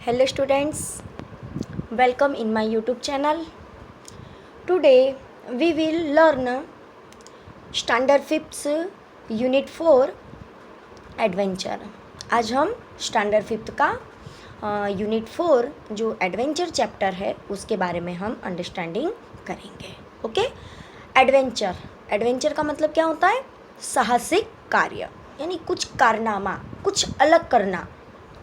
Hello students, welcome in my YouTube channel. Today we will learn Standard 5th Unit 4 Adventure. आज हम Standard 5th का Unit 4 जो adventure chapter है उसके बारे में हम अंडरस्टैंडिंग करेंगे. ओके, एडवेंचर का मतलब क्या होता है? साहसिक कार्य, यानी कुछ कारनामा, कुछ अलग करना.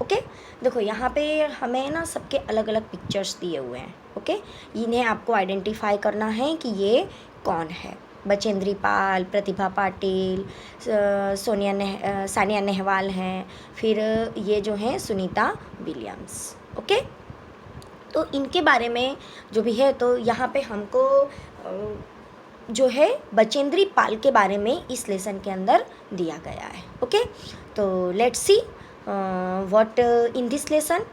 ओके देखो यहाँ पे हमें ना सबके अलग अलग पिक्चर्स दिए हुए हैं. ओके इन्हें आपको आइडेंटिफाई करना है कि ये कौन है. बचेंद्री पाल, प्रतिभा पाटिल, सानिया नेहवाल हैं, फिर ये जो हैं सुनीता विलियम्स. ओके तो इनके बारे में जो भी है तो यहाँ पे हमको जो है बचेंद्री पाल के बारे में इस लेसन के अंदर दिया गया है. ओके तो let's see what in this lesson.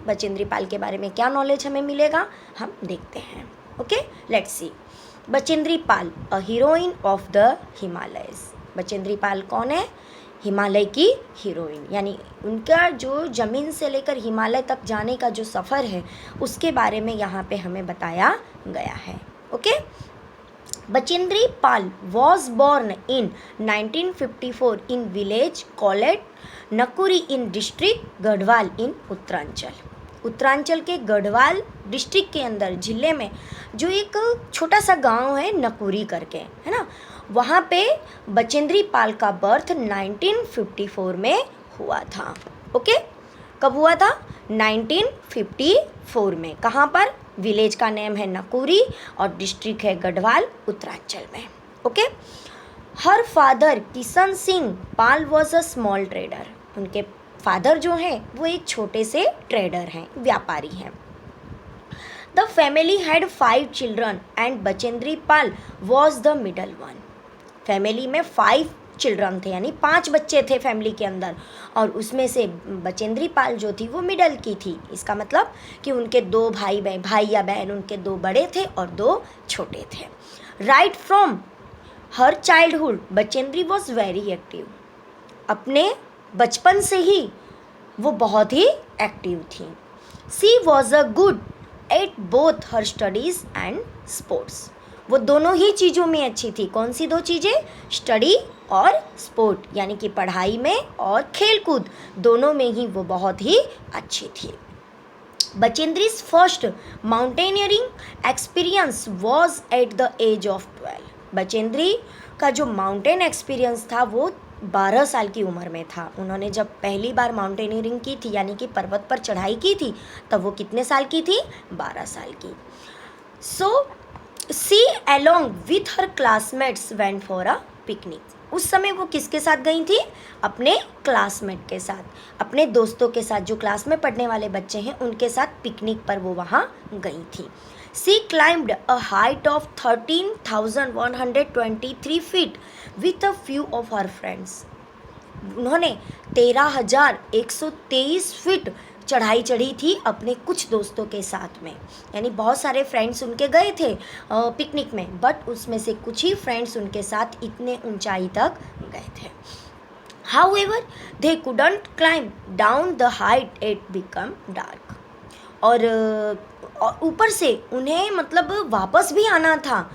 Bachendri Pal के बारे में क्या नॉलेज हमें मिलेगा हम देखते हैं. Okay let's see. Bachendri Pal a heroine of the Himalayas. Bachendri Pal कौन है? हिमालय की हीरोइन, यानी उनका जो ज़मीन से लेकर हिमालय तक जाने का जो सफ़र है उसके बारे में यहाँ पे हमें बताया गया है. Okay Bachendri Pal was born in 1954 in village called Nakuri in district Garhwal in Uttaranchal. Uttaranchal के गढ़वाल डिस्ट्रिक्ट के अंदर जिले में जो एक छोटा सा गांव है नकुरी करके, है ना, वहाँ पे बचेंद्री पाल का बर्थ 1954 में हुआ था. ओके कब हुआ था? 1954 में. कहाँ पर? विलेज का नेम है नकुरी और डिस्ट्रिक्ट है गढ़वाल उत्तरांचल में. Okay her father Kishan Singh Pal was a small trader. उनके फादर जो हैं वो एक छोटे से ट्रेडर हैं, व्यापारी हैं. The family had 5 children and Bachendri Pal was the middle one. Family में 5 चिल्ड्रन थे, यानी 5 बच्चे थे फैमिली के अंदर, और उसमें से बचेंद्री पाल जो थी वो मिडल की थी. इसका मतलब कि उनके 2 भाई या बहन, उनके 2 बड़े थे और 2 छोटे थे. Right from her childhood Bachendri was very active. अपने बचपन से ही वो बहुत ही एक्टिव थी. She was a good at both her studies and sports. वो दोनों ही चीज़ों में अच्छी थी. कौन सी 2 चीज़ें? स्टडी और स्पोर्ट, यानी कि पढ़ाई में और खेलकूद दोनों में ही वो बहुत ही अच्छी थी. Bachendri's first mountaineering experience was at the age of 12. Bachendri का जो माउंटेन एक्सपीरियंस था वो 12 साल की उम्र में था. उन्होंने जब पहली बार माउंटेनियरिंग की थी, यानी कि पर्वत पर चढ़ाई की थी, तब वो कितने साल की थी? 12 साल की. सो सी along with her classmates went for a picnic. उस समय वो किसके साथ गई थी? अपने क्लासमेट के साथ, अपने दोस्तों के साथ, जो क्लास में पढ़ने वाले बच्चे हैं उनके साथ पिकनिक पर वो वहाँ गई थी. सी climbed a height of 13,123 feet with a few of her friends. उन्होंने 13,123 फीट चढ़ाई चढ़ी थी अपने कुछ दोस्तों के साथ में, यानी बहुत सारे फ्रेंड्स उनके गए थे पिकनिक में, बट उसमें से कुछ ही फ्रेंड्स उनके साथ इतने ऊंचाई तक गए थे. However, they couldn't climb down the height. It became dark. और ऊपर से उन्हें मतलब वापस भी आना था.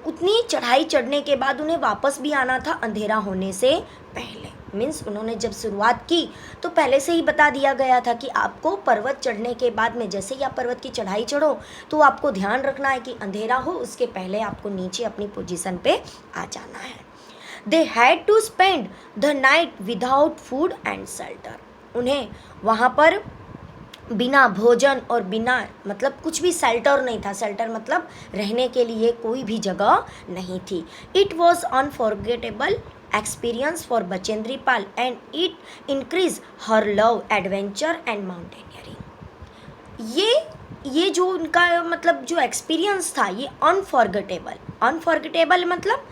उतनी चढ़ाई चढ़ने के बाद उन्हें वापस भी आना था अंधेरा होने से पहले. मीन्स उन्होंने जब शुरुआत की तो पहले से ही बता दिया गया था कि आपको पर्वत चढ़ने के बाद में जैसे ही आप पर्वत की चढ़ाई चढ़ो तो आपको ध्यान रखना है कि अंधेरा हो उसके पहले आपको नीचे अपनी पोजीशन पे आ जाना है. They had to spend the night without food and shelter. उन्हें वहाँ पर बिना भोजन और बिना मतलब कुछ भी शेल्टर नहीं था. शेल्टर मतलब रहने के लिए कोई भी जगह नहीं थी. It was unforgettable experience for Bachendri Pal and it increase her love adventure and mountaineering. ये जो उनका मतलब जो एक्सपीरियंस था ये अनफॉरगेटेबल मतलब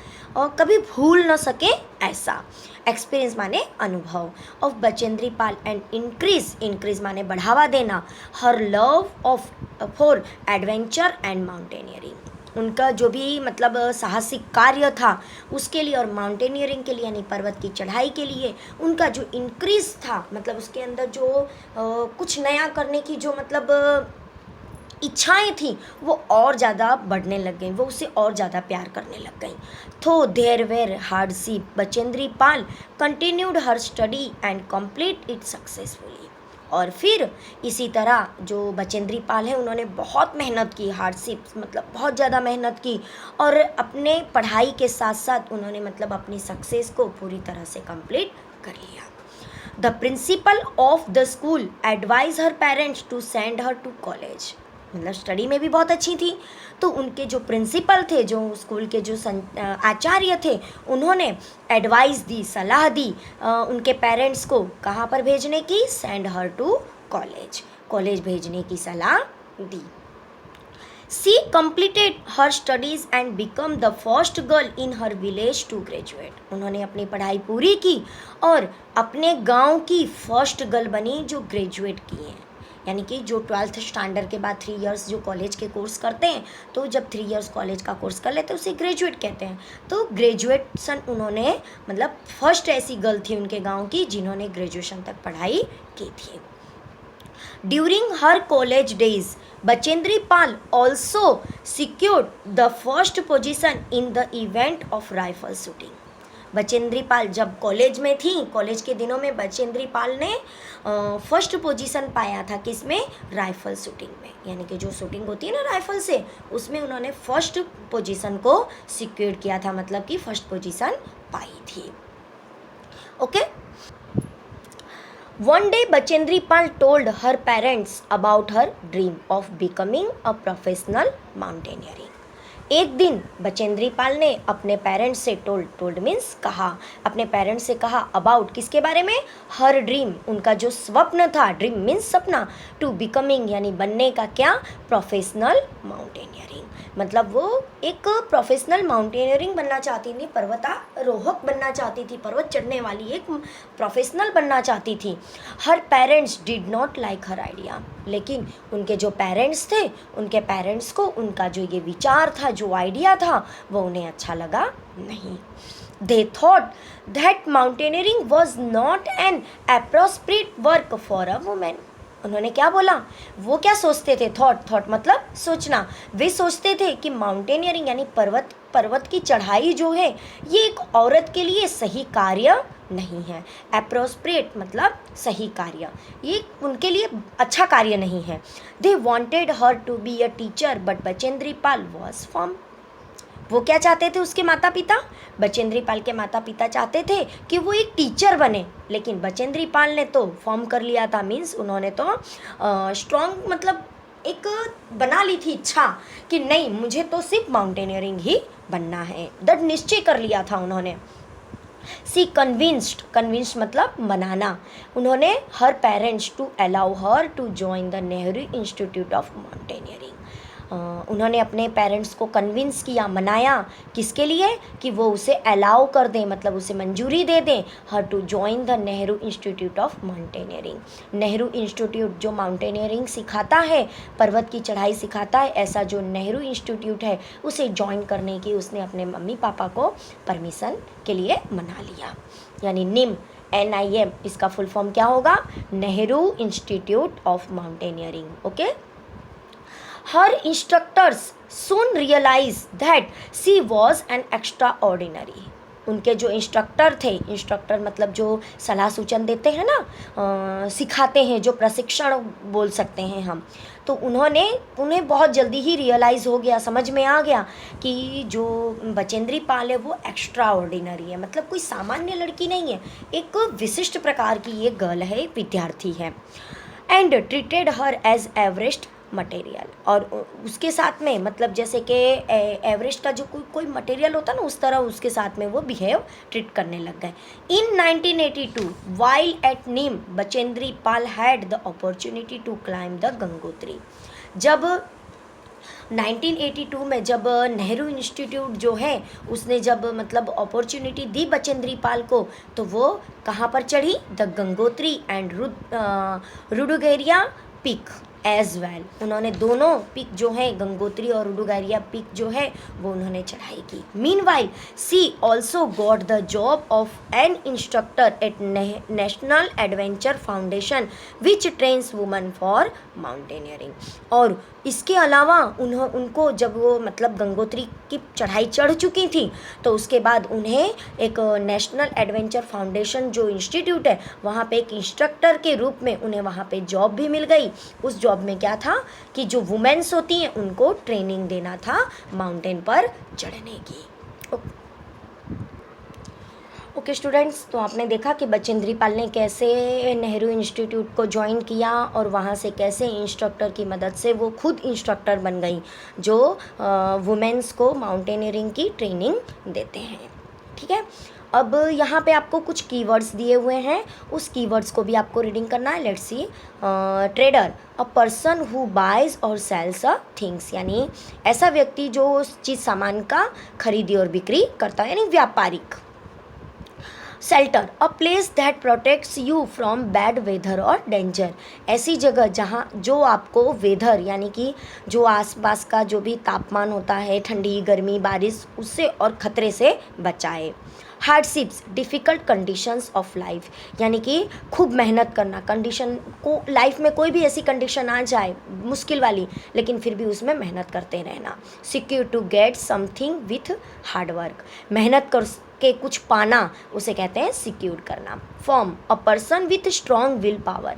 कभी भूल न सके ऐसा. एक्सपीरियंस माने अनुभव. Of Bachendri Pal and increase माने बढ़ावा देना. हर love of for adventure and mountaineering. उनका जो भी मतलब साहसिक कार्य था उसके लिए और माउंटेनियरिंग के लिए यानी पर्वत की चढ़ाई के लिए उनका जो इंक्रीज था, मतलब उसके अंदर जो कुछ नया करने की जो मतलब इच्छाएं थी वो और ज़्यादा बढ़ने लग गई, वो उसे और ज़्यादा प्यार करने लग गई। तो there were hardship Bachendri Pal continued her study and complete it successfully. और फिर इसी तरह जो बचेंद्री पाल है उन्होंने बहुत मेहनत की, हार्डशिप मतलब बहुत ज़्यादा मेहनत की और अपने पढ़ाई के साथ साथ उन्होंने मतलब अपनी सक्सेस को पूरी तरह से कंप्लीट कर लिया। The principal of the school advise her parents to send her to college, मतलब स्टडी में भी बहुत अच्छी थी, तो उनके जो प्रिंसिपल थे, जो स्कूल के जो आचार्य थे, उन्होंने एडवाइस दी, सलाह दी उनके पेरेंट्स को कहाँ पर भेजने की, send her to college, college भेजने की सलाह दी। She completed her studies and became the first girl in her village to graduate. उन्होंने अपनी पढ़ाई पूरी की और अपने गांव की फर्स्ट गर्ल बनी जो ग्रेजुएट की हैं, यानी कि जो 12th स्टैंडर्ड के बाद 3 इयर्स जो कॉलेज के कोर्स करते हैं, तो जब 3 इयर्स कॉलेज का कोर्स कर लेते हैं उसे ग्रेजुएट कहते हैं। तो ग्रेजुएशन उन्होंने मतलब फर्स्ट ऐसी गर्ल थी उनके गांव की जिन्होंने ग्रेजुएशन तक पढ़ाई की थी। During her college days, Bachendri Pal also secured the first position in the event of rifle shooting. Bachendri Pal जब कॉलेज में थी, कॉलेज के दिनों में बचेंद्री पाल ने फर्स्ट पोजीशन पाया था किसमें, राइफल शूटिंग में, यानी कि जो शूटिंग होती है ना राइफल से, उसमें उन्होंने फर्स्ट पोजीशन को सिक्योर किया था, मतलब कि फर्स्ट पोजीशन पाई थी। Okay. One day, Bachendri Pal told her parents about her dream of becoming a professional mountaineering. एक दिन बचेंद्री पाल ने अपने पेरेंट्स से टोल्ड मीन्स कहा, अपने पेरेंट्स से कहा अबाउट किसके बारे में, हर ड्रीम, उनका जो स्वप्न था, ड्रीम मीन्स सपना, टू बिकमिंग यानी बनने का क्या, प्रोफेशनल माउंटेनियरिंग, मतलब वो एक प्रोफेशनल माउंटेनियरिंग बनना चाहती थी, पर्वतारोहक बनना चाहती थी, पर्वत चढ़ने वाली एक प्रोफेशनल बनना चाहती थी। Her parents did not like her idea, लेकिन उनके जो पेरेंट्स थे, उनके पेरेंट्स को उनका जो ये विचार था, जो आइडिया था, वो उन्हें अच्छा लगा नहीं। They thought that mountaineering was not an appropriate work for a woman. उन्होंने क्या बोला, वो क्या सोचते थे, थॉट मतलब सोचना, वे सोचते थे कि माउंटेनियरिंग यानी पर्वत की चढ़ाई जो है ये एक औरत के लिए सही कार्य नहीं है। एप्रोप्रिएट मतलब सही कार्य, ये उनके लिए अच्छा कार्य नहीं है। They wanted her to be a teacher but Bachendri Pal was firm. वो क्या चाहते थे, उसके माता पिता, बचेंद्री पाल के माता पिता चाहते थे कि वो एक टीचर बने, लेकिन बचेंद्री पाल ने तो फॉर्म कर लिया था, मीन्स उन्होंने तो स्ट्रॉन्ग मतलब एक बना ली थी इच्छा कि नहीं, मुझे तो सिर्फ माउंटेनियरिंग ही बनना है, दृढ़ निश्चय कर लिया था उन्होंने। सी कन्विंस्ड मतलब मनाना, उन्होंने her parents to allow her to join the Nehru Institute of Mountaineering. उन्होंने अपने पेरेंट्स को कन्विंस किया, मनाया, किसके लिए, कि वो उसे अलाउ कर दें, मतलब उसे मंजूरी दे दें, her to join the Nehru Institute of Mountaineering. Nehru Institute जो माउंटेनियरिंग सिखाता है, पर्वत की चढ़ाई सिखाता है, ऐसा जो नेहरू इंस्टीट्यूट है उसे ज्वाइन करने की उसने अपने मम्मी पापा को परमिशन के लिए मना लिया। यानी NIM NIM इसका फुल फॉर्म क्या होगा, Nehru Institute of mountaineering. Okay. Her instructors soon realized that she was an extraordinary. उनके जो इंस्ट्रक्टर थे, इंस्ट्रक्टर मतलब जो सलाह सूचन देते हैं ना, सिखाते हैं, जो प्रशिक्षण बोल सकते हैं हम, तो उन्हें बहुत जल्दी ही रियलाइज़ हो गया, समझ में आ गया कि जो बचेंद्री पाल है वो एक्स्ट्रा ऑर्डिनरी है, मतलब कोई सामान्य लड़की नहीं है, एक विशिष्ट प्रकार की ये गर्ल है, एक विद्यार्थी है। And treated her as Everest material, और उसके साथ में मतलब जैसे कि एवरेस्ट का जो कोई मटेरियल होता है ना, उस तरह उसके साथ में वो ट्रीट करने लग गए। In 1982 while at NIM Bachendri Pal had the opportunity to climb the Gangotri. जब 1982 में जब नेहरू इंस्टीट्यूट जो है उसने जब मतलब अपॉर्चुनिटी दी बचेंद्री पाल को, तो वो कहाँ पर चढ़ी, the Gangotri and Rudugaira peak as well. उन्होंने दोनों पिक जो है गंगोत्री और उडुगारिया पिक जो है वो उन्होंने चढ़ाई की। Meanwhile she also got the job of an instructor at National Adventure Foundation which trains woman for mountaineering. और इसके अलावा उनको जब वो मतलब गंगोत्री की चढ़ाई चढ़ चुकी थी तो उसके बाद उन्हें एक नेशनल एडवेंचर फाउंडेशन जो इंस्टीट्यूट है वहाँ पे एक इंस्ट्रक्टर के रूप में उन्हें वहाँ पे जॉब भी मिल गई। उस जॉब में क्या था कि जो वुमेन्स होती हैं उनको ट्रेनिंग देना था माउंटेन पर चढ़ने की। ओके स्टूडेंट्स, तो आपने देखा कि बचेंद्री पाल ने कैसे नेहरू इंस्टीट्यूट को ज्वाइन किया और वहाँ से कैसे इंस्ट्रक्टर की मदद से वो खुद इंस्ट्रक्टर बन गई जो वुमेन्स को माउंटेनियरिंग की ट्रेनिंग देते हैं। ठीक है, अब यहाँ पे आपको कुछ कीवर्ड्स दिए हुए हैं, उस कीवर्ड्स को भी आपको रीडिंग करना है। Let's see, trader a person who buys और सेल्स अ थिंग्स, यानी ऐसा व्यक्ति जो उस चीज़ सामान का खरीदी और बिक्री करता है, यानी व्यापारिक। Shelter a place that protects you from bad weather और डेंजर, ऐसी जगह जहाँ जो आपको वेदर यानी कि जो आसपास का जो भी तापमान होता है, ठंडी गर्मी बारिश, उससे और ख़तरे से बचाए। Hardships difficult conditions of life, यानी कि खूब मेहनत करना, कंडीशन को लाइफ में कोई भी ऐसी कंडीशन आ जाए मुश्किल वाली लेकिन फिर भी उसमें मेहनत करते रहना। Secure to get something with hard work, मेहनत कर के कुछ पाना उसे कहते हैं सिक्योर करना। Form a person with strong will power,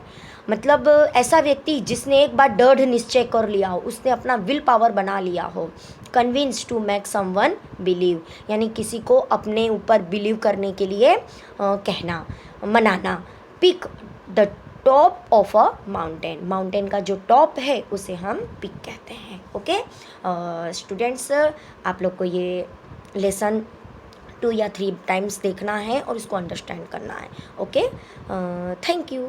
मतलब ऐसा व्यक्ति जिसने एक बार दृढ़ निश्चय कर लिया हो, उसने अपना विल पावर बना लिया हो। Convince to make someone believe, यानी किसी को अपने ऊपर बिलीव करने के लिए कहना, मनाना। Pick the top of a mountain, mountain का जो टॉप है उसे हम पिक कहते हैं। ओके स्टूडेंट्स, आप लोग को ये लेसन 2 या 3 टाइम्स देखना है और उसको अंडरस्टैंड करना है। Okay, thank you.